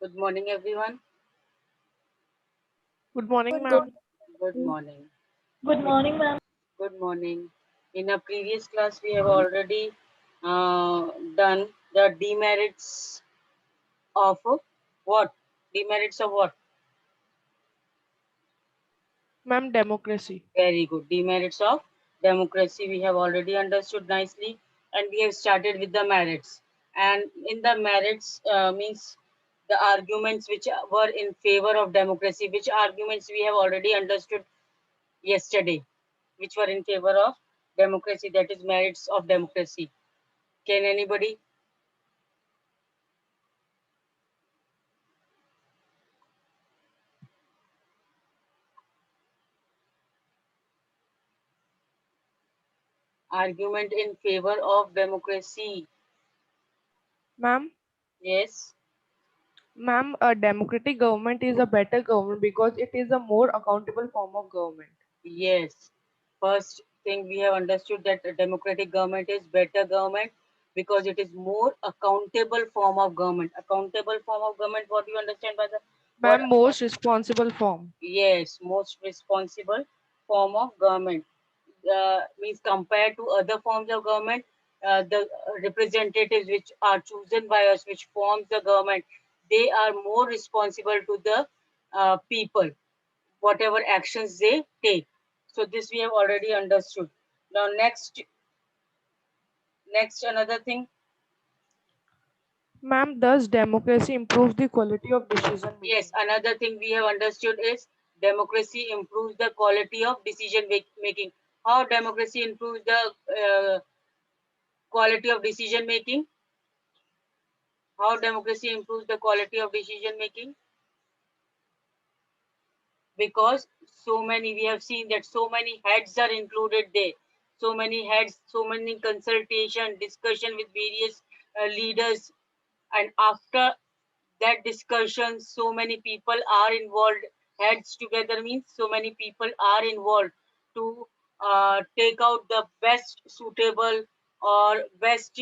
Good morning, everyone. Good morning, Good ma'am. Good morning. morning, ma'am. Good morning. In a previous class, we have already done the demerits of what? Demerits of what? Ma'am, democracy. Very good. Demerits of democracy we have already understood nicely, and we have started with the merits. And in the merits means the arguments which were in favor of democracy, which arguments we have already understood yesterday, which were in favor of democracy, that is merits of democracy. Can anybody? Argument in favor of democracy? Ma'am, Yes. ma'am, a democratic government is a better government because it is a more accountable form of government. Yes. First thing we have understood that a democratic government is better government because it is more accountable form of government. Accountable form of government, what do you understand by the word? Ma'am, most responsible form. Yes, most responsible form of government. Means compared to other forms of government, the representatives which are chosen by us, which forms the government, they are more responsible to the people, whatever actions they take. So this we have already understood. Now next another thing. Ma'am, thus democracy improves the quality of decision Yes, making. another thing we have understood is democracy improves the quality of decision making. How democracy improves the quality of decision making? How democracy improves the quality of decision making? Because so many, we have seen that so many heads are included there. So many heads, so many consultation, discussion with various leaders, and after that discussion, so many people are involved. Heads together means so many people are involved to take out the best suitable or best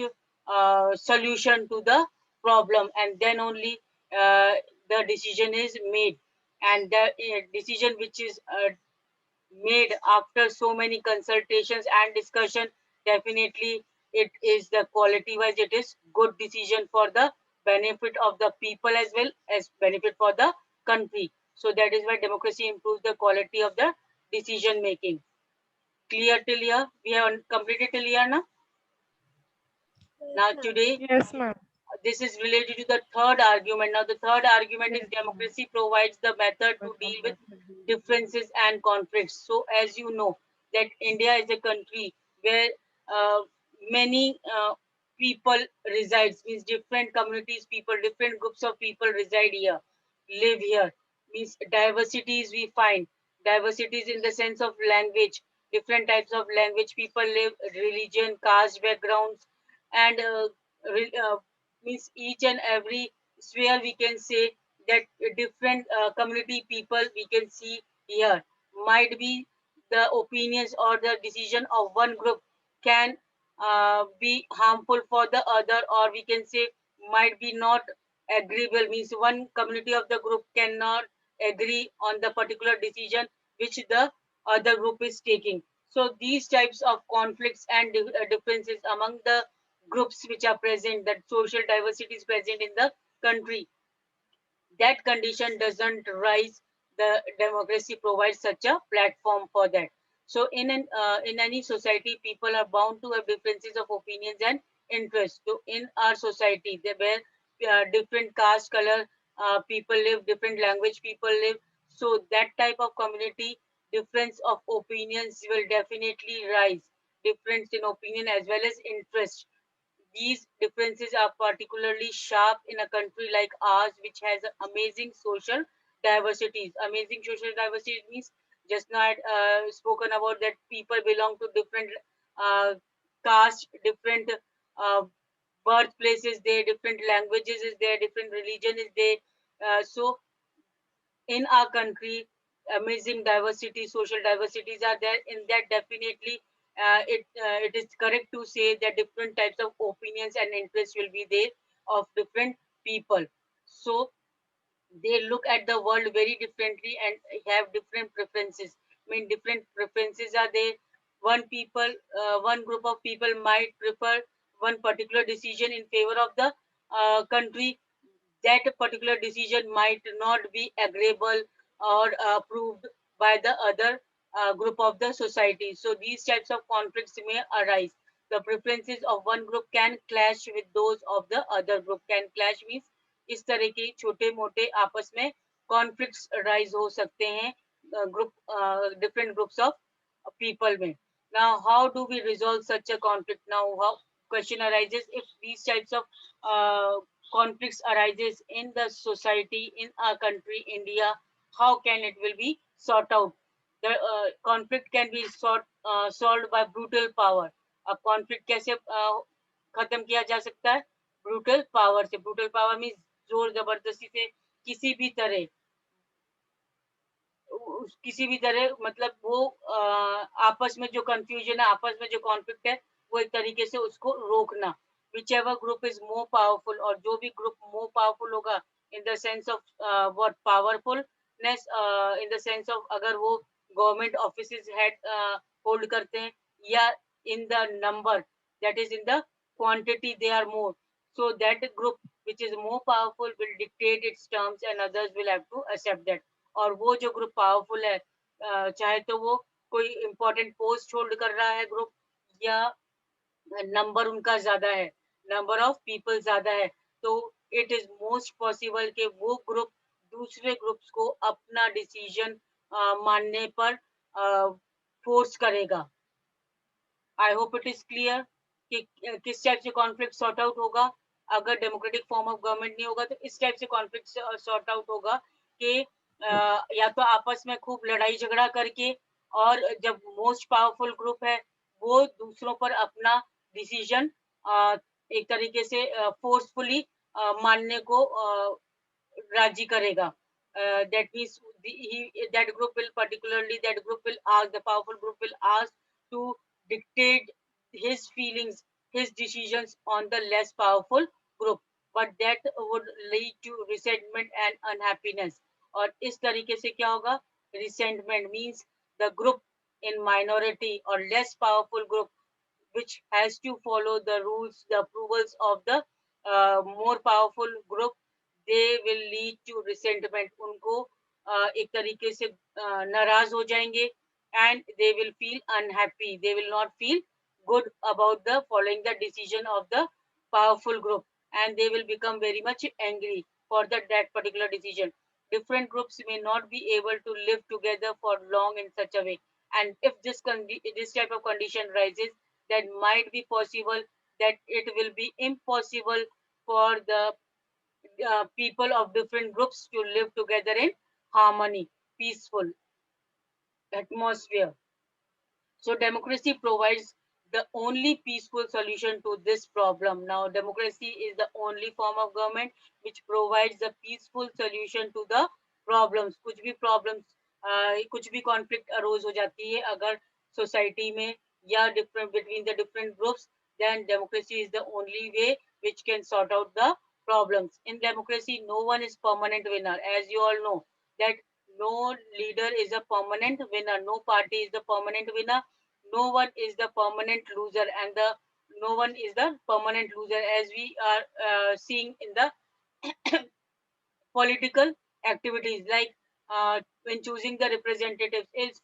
solution to the problem, and then only the decision is made. And the decision which is made after so many consultations and discussion, definitely it is the quality wise, it is good decision for the benefit of the people as well as benefit for the country. So that is why democracy improves the quality of the decision making. Clear till here? We have completed till here now. Yes, Now ma'am. today, Yes, ma'am. this is related to the third argument. Now the third argument is democracy provides the method to deal with differences and conflicts. So as you know that India is a country where uh, many people resides, means different communities people, different groups of people reside here, live here. Means diversities we find, diversities in the sense of language, different types of language people live, religion, caste backgrounds, and means each and every sphere we can say that different community people we can see here. Might be the opinions or the decision of one group can be harmful for the other, or we can say might be not agreeable, means one community of the group cannot agree on the particular decision which the other group is taking. So these types of conflicts and differences among the groups which are present, that social diversity is present in the country, that condition doesn't rise, the democracy provides such a platform for that. So in any society, people are bound to have differences of opinions and interests. So in our society there where different caste color people live, different language people live, so that type of community, difference of opinions will definitely rise, difference in opinion as well as interest. These differences are particularly sharp in a country like ours, which has amazing social diversities. Amazing social diversity means just now I had spoken about that people belong to different uh, caste, different uh, birthplaces there, different languages is there, different religion is there. So in our country, amazing diversity, social diversities are there. In that, definitely, it is correct to say that different types of opinions and interests will be there of different people. So they look at the world very differently and have different preferences. I mean, different preferences are there. One group of people might prefer one particular decision in favor of the country. That particular decision might not be agreeable or approved by the other group of the society. So these types of conflicts may arise. The preferences of one group can clash with those of the other group. Can clash means इस तरह के छोटे मोटे आपस में conflicts rise हो सकते हैं group different groups of people में. Now how do we resolve such a conflict? Now how question arises, if these types of conflicts arises in the society in our country India, how can it will be sort out? The conflict can be solved by brutal power. अब conflict कैसे खत्म किया जा सकता है? Brutal power से. Brutal power means जोर जबरदस्ती से किसी भी तरह मतलब वो आपस में जो कंफ्यूजन है, आपस में जो कॉन्फ्लिक्ट है, वो एक तरीके से उसको रोकना. whichever group is more powerful, और जो भी ग्रुप more powerful होगा in the sense of what powerfulness, in the sense of अगर वो गवर्नमेंट ऑफिसेज हेड होल्ड करते हैं, या in the number, that is in the quantity they are more, so that group which is more powerful will dictate its terms and others will have to accept that. और वो जो group powerful है, चाहे तो वो कोई important post hold कर रहा है ग्रुप, या नंबर उनका ज्यादा है, नंबर ऑफ पीपल ज्यादा है, तो इट इज मोस्ट पॉसिबल कि वो ग्रुप दूसरे ग्रुप्स को अपना डिसीजन मानने पर फोर्स करेगा. I hope it is clear कि किस टाइप से कॉन्फ्लिक्ट सॉर्ट आउट होगा. अगर डेमोक्रेटिक फॉर्म ऑफ गवर्नमेंट नहीं होगा तो इस टाइप से कॉन्फ्लिक्ट सॉर्ट आउट होगा कि या तो आपस में खूब लड़ाई झगड़ा करके, और जब मोस्ट पावरफुल ग्रुप है वो दूसरों पर अपना डिसीजन एक तरीके से फोर्सफुली मानने को राजी करेगा. That means that group will particularly, that group will ask, the powerful group will ask to dictate his feelings, his decisions on the less powerful group, but that would lead to resentment and unhappiness. और इस तरीके से क्या होगा? Resentment means the group in minority or less powerful group which has to follow the rules, the approvals of the more powerful group, they will lead to resentment. उनको एक तरीके से नाराज हो जाएंगे, and they will feel unhappy. They will not feel good about the following the decision of the powerful group, and they will become very much angry for that particular decision. Different groups may not be able to live together for long in such a way, and if this type of condition rises, that might be possible that it will be impossible for the people of different groups to live together in harmony, peaceful atmosphere. So democracy provides the only peaceful solution to this problem. Now, democracy is the only form of government which provides a peaceful solution to the problems. कुछ भी conflict arose हो जाती है अगर society में या different between the different groups, then democracy is the only way which can sort out the problems. In democracy, no one is permanent winner, as you all know that no leader is a permanent winner, no party is the permanent winner, no one is the permanent loser, and the no one is the permanent loser, as we are seeing in the political activities, like when choosing the representatives.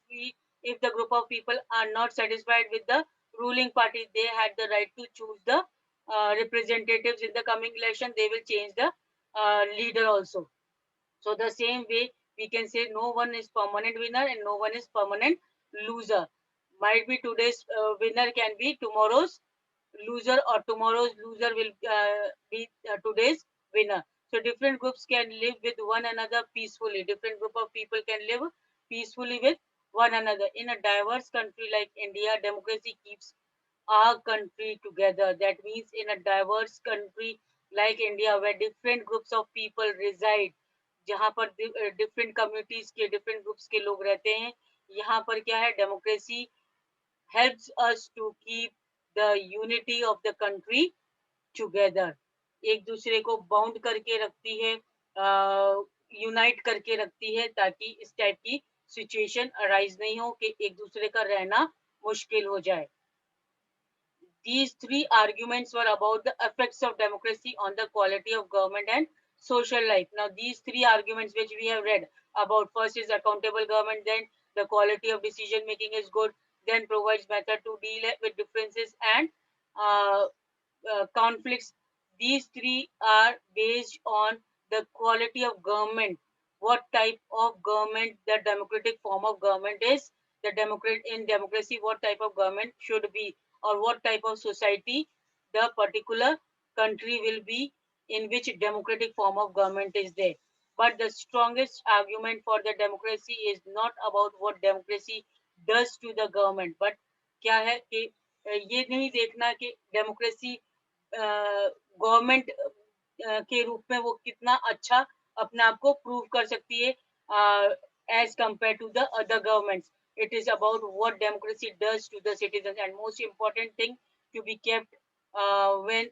If the group of people are not satisfied with the ruling party, they had the right to choose the representatives in the coming election. They will change the leader also. So the same way we can say no one is permanent winner and no one is permanent loser. Might be today's winner can be tomorrow's loser, or tomorrow's loser will be today's winner. So different groups can live with one another peacefully. Different group of people can live peacefully with one another. In a diverse country like India, democracy keeps our country together. That means in a diverse country like India, where different groups of people reside, जहाँ पर different communities के different groups के लोग रहते हैं, यहाँ पर क्या है? Democracy helps us to keep the unity of the country together. एक दूसरे को बाउंड करके रखती है यूनाइट करके रखती है ताकि इस टाइप की सिचुएशन अराइज नहीं हो कि एक दूसरे का रहना मुश्किल हो जाए. These three arguments were about the effects of democracy on the quality of government and social life. Now, these three arguments which we have read about, first is accountable government, then the quality of decision making is good, then provides method to deal with differences and uh, conflicts. These three are based on the quality of government, what type of government the democratic form of government is, the democrat in democracy, what type of government should be, or what type of society the particular country will be in which democratic form of government is there. But the strongest argument for the democracy is not about what democracy does to the government, but क्या है कि ये नहीं देखना कि democracy government के रूप में वो कितना अच्छा अपने आप को प्रूव कर सकती है as compared to the other governments. It is about what democracy does to the citizens, and most important thing to be kept when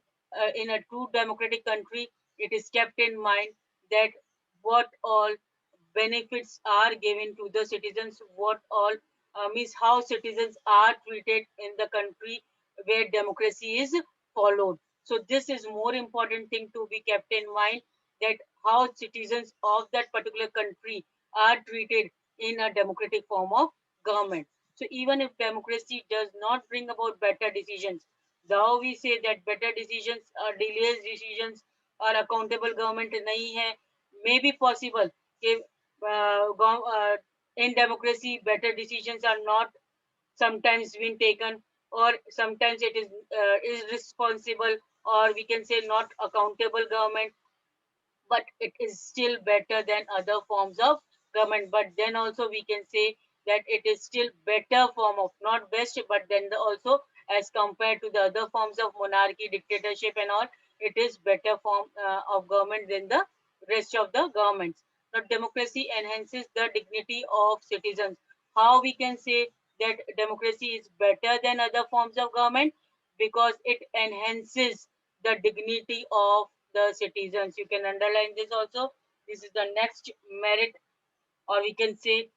in a true democratic country, it is kept in mind that what all benefits are given to the citizens, what all means how citizens are treated in the country where democracy is followed. So this is more important thing to be kept in mind, that how citizens of that particular country are treated in a democratic form of government. So even if democracy does not bring about better decisions, though we say that better decisions or delays decisions or accountable government nahi hai, may be possible if in democracy better decisions are not sometimes been taken, or sometimes it is irresponsible, or we can say not accountable government, but it is still better than other forms of government. But then also we can say that it is still better form of, not best, but then also as compared to the other forms of monarchy, dictatorship and all, it is better form of government than the rest of the governments. Now democracy enhances the dignity of citizens. How we can say that democracy is better than other forms of government? Because it enhances the dignity of the citizens. You can underline this also. This is the next merit, or we can say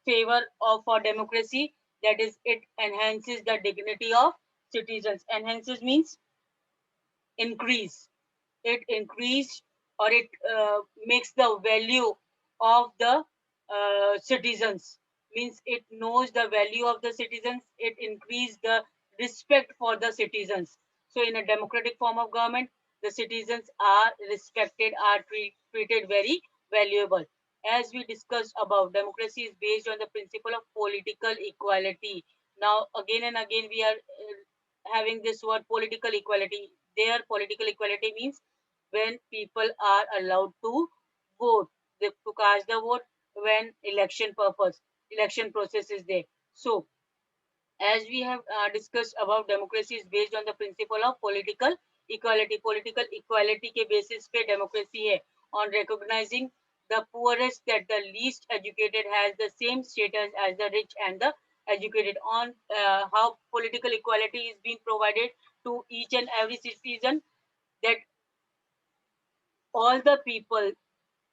favor of for democracy. That is, it enhances the dignity of citizens. Enhances means increase. It increase, or it makes the value of the citizens, means it knows the value of the citizens, it increase the respect for the citizens. So in a democratic form of government, the citizens are respected, are treated very valuable. As we discussed above, democracy is based on the principle of political equality. Now again and again we are having this word political equality. Their political equality means when people are allowed to vote, they to cast the vote when election process is there. So as we have discussed about, democracy is based on the principle of political equality. Political equality के basis पे democracy है, on recognizing the poorest, that the least educated has the same status as the rich and the educated, on how political equality is being provided to each and every citizen, that all the people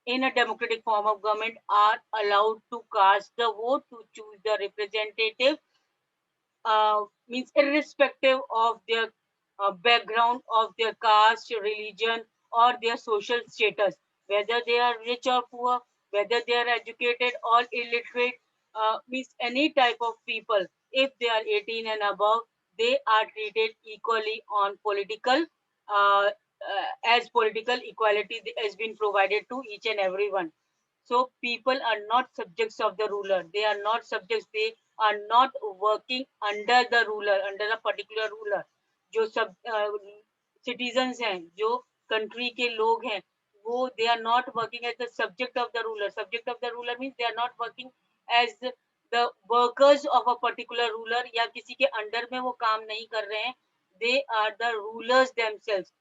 in a democratic form of government are allowed to cast the vote to choose the representative, means irrespective of their background, of their caste, religion, or their social status, whether they are rich or poor, whether they are educated or illiterate, means any type of people, if they are 18 and above, they are treated equally on political, as political equality has been provided to each and everyone. So people are not subjects of the ruler. They are not subjects. They are not working under the ruler, under a particular ruler. जो सब citizens हैं, जो country के लोग हैं, वो they are not working as the subject of the ruler. Subject of the ruler means they are not working as the workers of a particular ruler, या किसी के under में वो काम नहीं कर रहे हैं. They are the rulers themselves.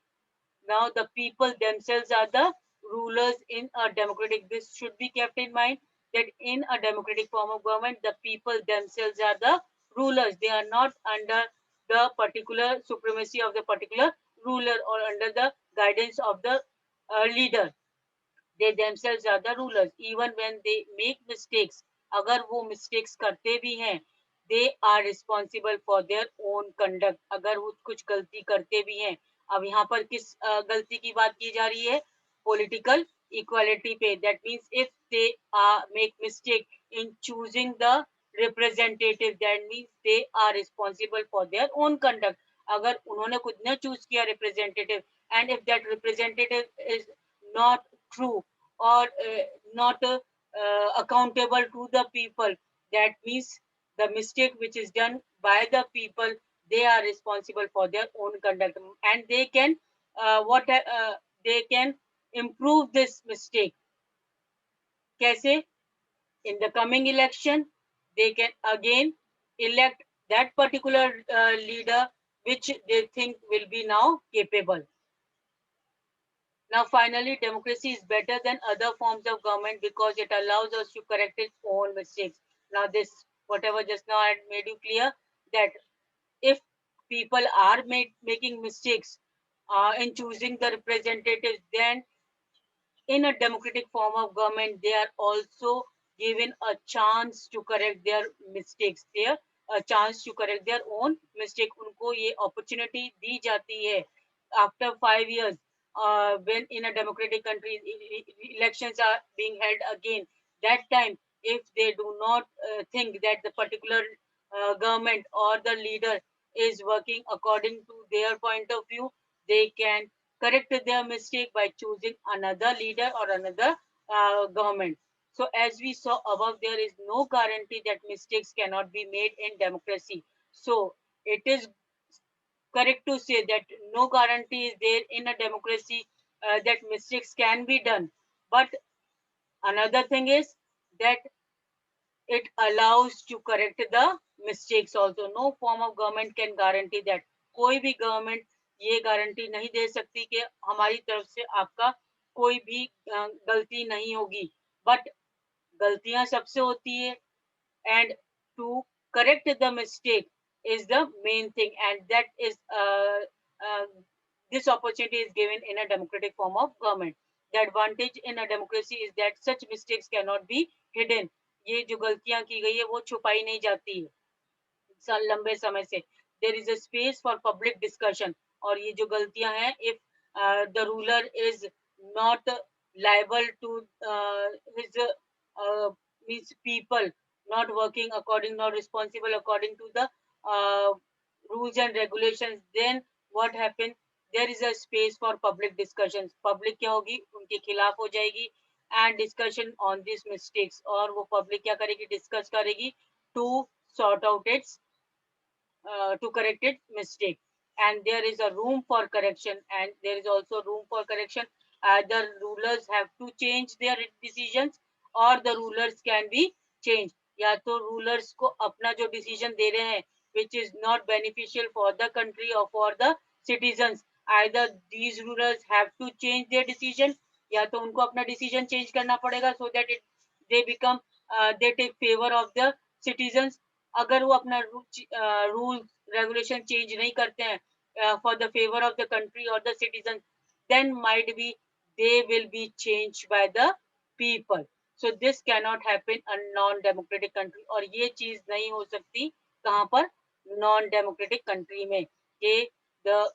Now the people themselves are the rulers in a democratic. This should be kept in mind, that in a democratic form of government, the people themselves are the rulers. They are not under the particular supremacy of the particular ruler, or under the guidance of the leader. they themselves are the rulers. Even when they make mistakes, अगर वो mistakes करते भी हैं, they are responsible for their own conduct. अगर वो कुछ गलती करते भी हैं, अब यहाँ पर किस गलती की बात की जा रही है? Political equality पे. That means if they make mistake in choosing the representative, that means they are responsible for their own conduct. अगर उन्होंने खुद ने choose किया representative, and if that representative is not true or not accountable to the people, that means the mistake which is done by the people, they are responsible for their own conduct, and they can they can improve this mistake. Kaise? In the coming election, they can again elect that particular leader which they think will be now capable. Now, finally, democracy is better than other forms of government because it allows us to correct its own mistakes. Now, this, whatever just now I made you clear, that if people are making mistakes in choosing the representatives, then in a democratic form of government, they are also given a chance to correct their mistakes. There, a chance to correct their own mistake. उनको ये opportunity दी जाती है after 5 years. When in a democratic country elections are being held again, that time if they do not think that the particular government or the leader is working according to their point of view, they can correct their mistake by choosing another leader or another government. So as we saw above, there is no guarantee that mistakes cannot be made in democracy. So it is correct to say that no guarantee is there in a democracy that mistakes can be done. But another thing is that it allows to correct the mistakes also. No form of government can guarantee that. कोई भी government ये guarantee नहीं दे सकती कि हमारी तरफ से आपका कोई भी गलती नहीं होगी. But गलतियां सबसे होती है, and to correct the mistake is the main thing, and that is uh, this opportunity is given in a democratic form of government. The advantage in a democracy is that such mistakes cannot be hidden. ये जो गलतियां की गई है वो छुपाई नहीं जाती है लंबे समय से. There is a space for public discussion. और ये जो गलतियां हैं, if the ruler is not liable to his means people not working according, not responsible according to the rules and regulations, then what happens? There is a space for public discussions. Public क्या होगी? उनके खिलाफ हो जाएगी, and discussion on these mistakes. और वो public क्या करेगी? Discuss करेगी to sort out its to correct its mistake. And there is a room for correction, and there is also room for correction. Either rulers have to change their decisions or the rulers can be changed. या तो rulers को अपना जो decision दे रहे हैं which is not beneficial for the country or for the citizens, either these rulers have to change their decision, या तो उनको अपना decision change करना पड़ेगा so that they become they take favor of the citizens. अगर वो अपना rule regulation change नहीं करते हैं for the favour of the country और the citizen, then might be they will be change by the people. So this cannot happen a non democratic country. और ये चीज नहीं हो सकती कहाँ पर? नॉन डेमोक्रेटिक कंट्री में. कि the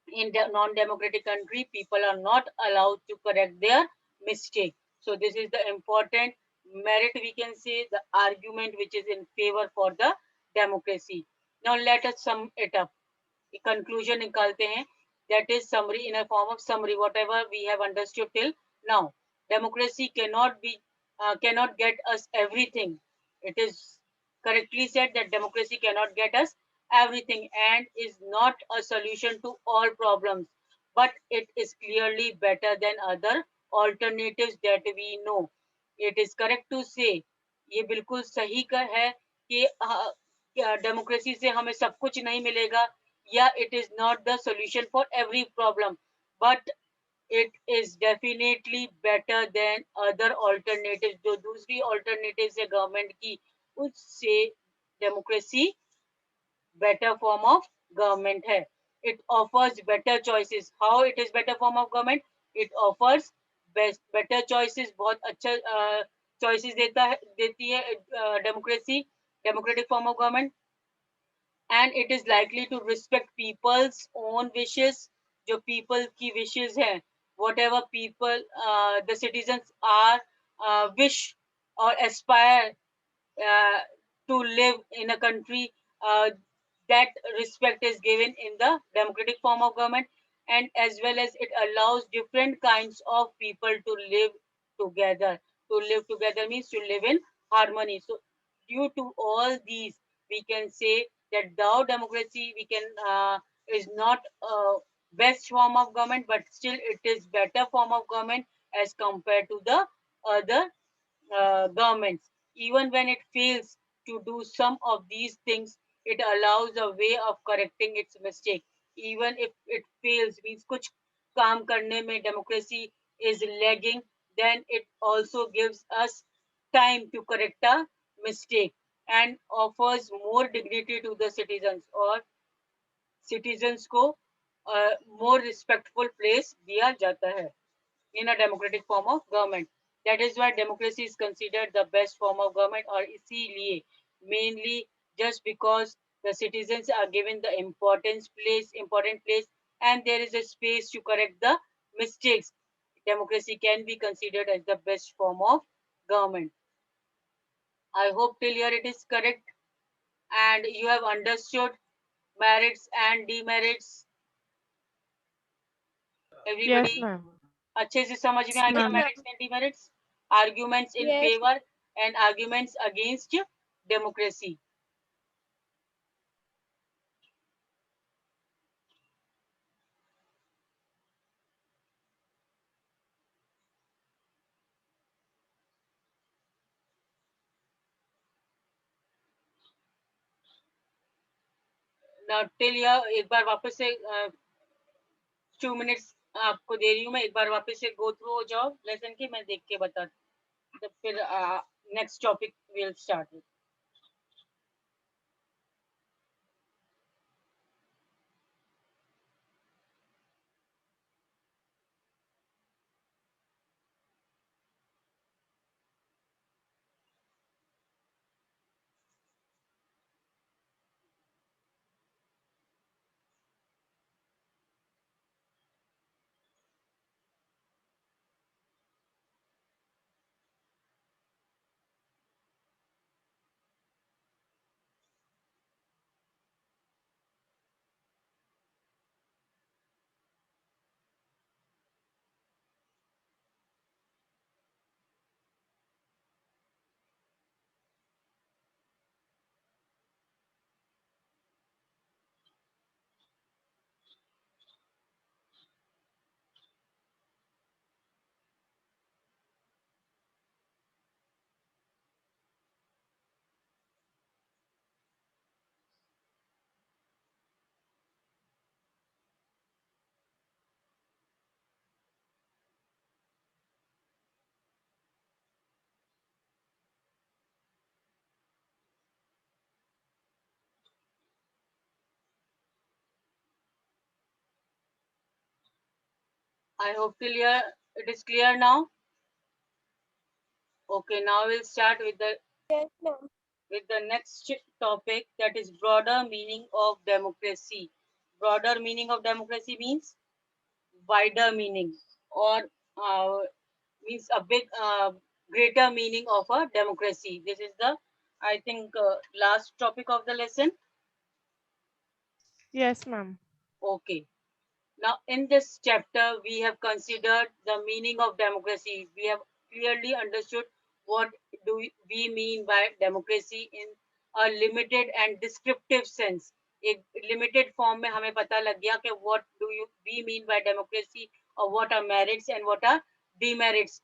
in the non-democratic country, people are not allowed to correct their mistake. So this is the important merit, we can say, the argument which is in favor for the democracy. Now let us sum it up. A conclusion निकालते हैं. That is summary, in a form of summary, whatever we have understood till now. Democracy cannot get us everything. It is correctly said that democracy cannot get us everything and is not a solution to all problems, but it is clearly better than other alternatives that we know. It is correct to say, ये बिल्कुल सही है कि democracy से हमें सब कुछ नहीं मिलेगा, या it is not the solution for every problem, but it is definitely better than other alternatives. जो दूसरी alternatives है गवर्नमेंट की, उससे democracy better form of government hai. It offers better choices. How it is better form of government? It offers better choices, बहुत अच्छा choices देती है democratic form of government, and it is likely to respect people's own wishes. जो people की wishes हैं, whatever people the citizens are wish or aspire uh, to live in a country, uh, that respect is given in the democratic form of government, and as well as it allows different kinds of people to live together. To live together means to live in harmony. So due to all these, we can say that Dao democracy we can is not best form of government, but still it is better form of government as compared to the other governments. Even when it fails to do some of these things, it allows a way of correcting its mistake. Even if it fails, means कुछ काम करने में democracy is lagging, then it also gives us time to correct a mistake and offers more dignity to the citizens, or citizens को more respectful place दिया जाता है in a democratic form of government. That is why democracy is considered the best form of government, or इसीलिए mainly just because the citizens are given the important place, and there is a space to correct the mistakes. Democracy can be considered as the best form of government. I hope till here it is correct and you have understood merits and demerits. Yes, Everybody ma'am. अच्छे से समझ में आ Yes, गया ma'am. merits and demerits, arguments in Yes. favor and arguments against democracy. Now till here एक बार वापस से 2 minutes आपको दे रही हूँ मैं, एक बार वापस से go through हो जाओ लेसन की, मैं देख के बता तो फिर next topic we'll start with. I hope till here it is clear now. Okay, now we'll start Yes, ma'am. with the next topic, that is broader meaning of democracy. Broader meaning of democracy means wider meaning, or uh, means a big greater meaning of a democracy. This is the, I think, last topic of the lesson. Yes, ma'am. Okay, now in this chapter we have considered the meaning of democracy. We have clearly understood what do we mean by democracy in a limited and descriptive sense. एक limited form में हमें पता लग गया कि what do we mean by democracy, or what are merits and what are demerits,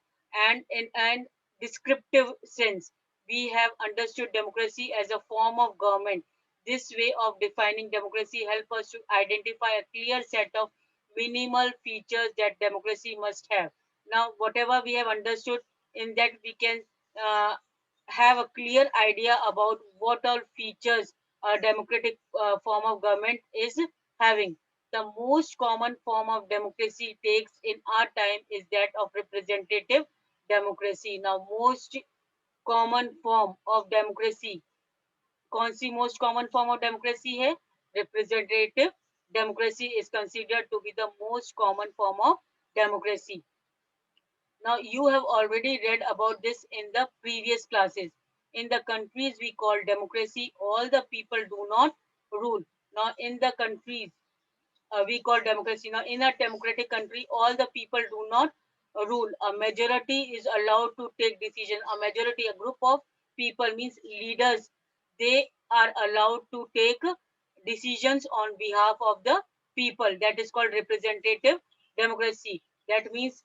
and in an descriptive sense we have understood democracy as a form of government. This way of defining democracy help us to identify a clear set of minimal features that democracy must have. Now, whatever we have understood in that, we can uh, have a clear idea about what all features a democratic form of government is having. The most common form of democracy takes in our time is that of representative democracy. Now, most common form of democracy, कौन सी most common form of democracy है? Representative democracy is considered to be the most common form of democracy. Now, you have already read about this in the previous classes. In the countries we call democracy, all the people do not rule. Now, in the countries we call democracy. Now, in a democratic country, all the people do not rule. A majority is allowed to take decision. A majority, a group of people means leaders, they are allowed to take decisions on behalf of the people. That is called representative democracy. That means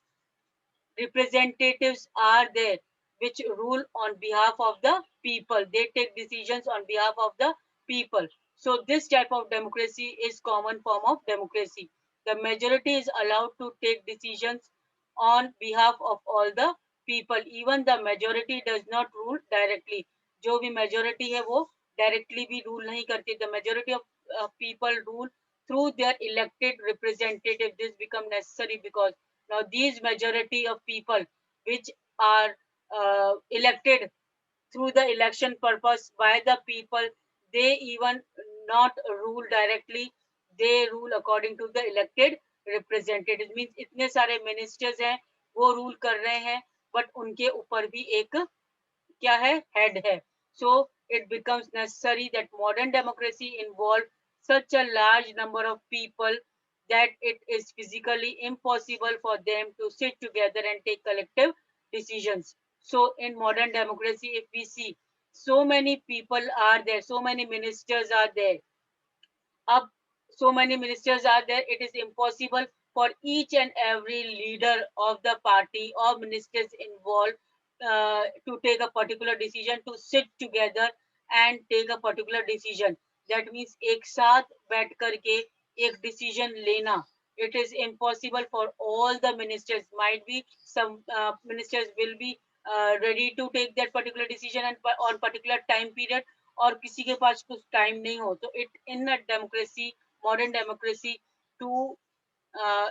representatives are there which rule on behalf of the people. They take decisions on behalf of the people. So this type of democracy is common form of democracy. The majority is allowed to take decisions on behalf of all the people. Even the majority does not rule directly. जो भी majority है वो directly भी rule नहीं करती. The majority of people rule through their elected representative. This become necessary because now these majority of people which are elected through the election purpose by the people, they even not rule directly, they rule according to the elected representatives. Means इतने सारे ministers हैं वो rule कर रहे हैं but उनके ऊपर भी एक क्या है head है. So it becomes necessary that modern democracy involve such a large number of people that it is physically impossible for them to sit together and take collective decisions. So in modern democracy, if we see so many people are there, so many ministers are there, up so many ministers are there, it is impossible for each and every leader of the party or ministers involved to take a particular decision, to sit together and take a particular decision. That means एक साथ बैठ करके एक decision लेना. It is impossible for all the ministers. Might be some ministers will be ready to take that particular decision and on particular time period, और किसी के पास कुछ टाइम नहीं हो. तो it in a democracy, modern democracy, to uh,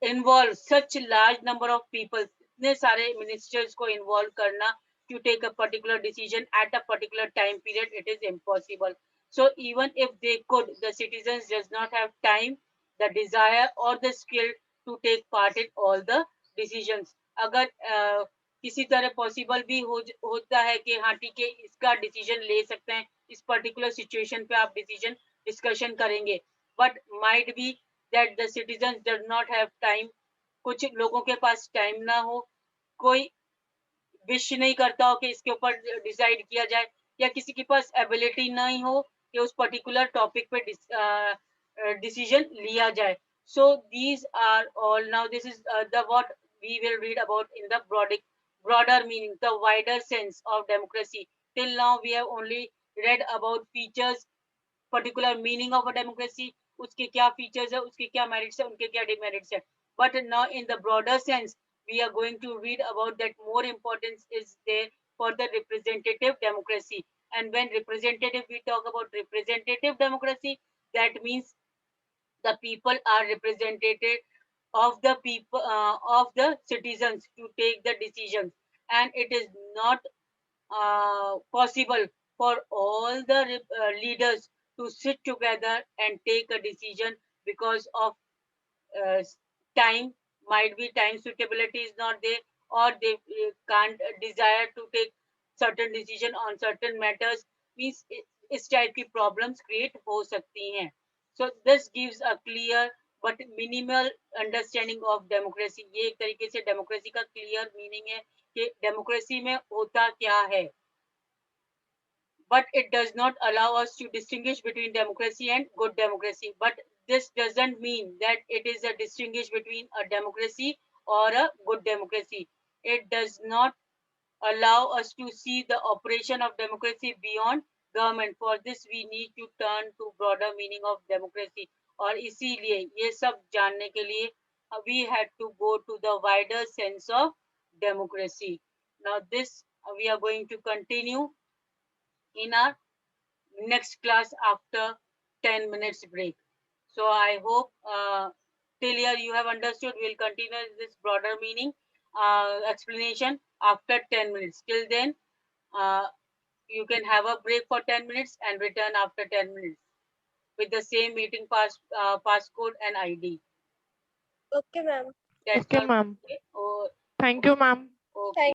involve such large number of people, इतने सारे ministers को involve करना to take a particular decision at a particular time period, it is impossible. So even if they could, the citizens does not have time, the desire or the skill to take part in all the decisions. अगर किसी तरह possible भी होता है कि हाँ ठीक है इसका डिसीजन ले सकते हैं, इस पर्टिकुलर सिचुएशन पे आप डिसीजन डिस्कशन करेंगे, but might be that the citizen does not have time. कुछ लोगों के पास टाइम ना हो, कोई विश नहीं करता हो कि इसके ऊपर डिसाइड किया जाए, या किसी के पास एबिलिटी नहीं हो कि उस पर्टिकुलर टॉपिक पे डिसीजन लिया जाए. So these are all. Now this is the what we will read about in the broader meaning, the wider sense of democracy. Till now we have only read about features, particular meaning of a democracy, उसके क्या features है, उसके क्या merits है, उनके क्या demerits है. But now in the broader sense we are going to read about that more importance is there for the representative democracy. And when representative, we talk about representative democracy, that means the people are represented of the people of the citizens to take the decisions, and it is not possible for all the leaders to sit together and take a decision because of uh, time. Might be time suitability is not there, or they can't desire to take certain decision on certain matters. Means इस type की problems create हो सकती हैं. So this gives a clear but minimal understanding of democracy. ये एक तरीके से democracy का clear meaning है कि democracy में होता क्या है. But it does not allow us to distinguish between democracy and good democracy. But this doesn't mean that it is a distinguish between a democracy or a good democracy. It does not allow us to see the operation of democracy beyond government. For this we need to turn to broader meaning of democracy. और इसीलिए ये सब जानने के लिए we had to go to the wider sense of democracy. Now this we are going to continue in our next class after 10 minutes break. So I hope till here you have understood. We'll continue this broader meaning explanation after 10 minutes. Till then, you can have a break for 10 minutes and return after 10 minutes with the same meeting passcode and ID. Okay, ma'am. That's Okay, all. ma'am. Okay. Oh, Thank you, ma'am. okay.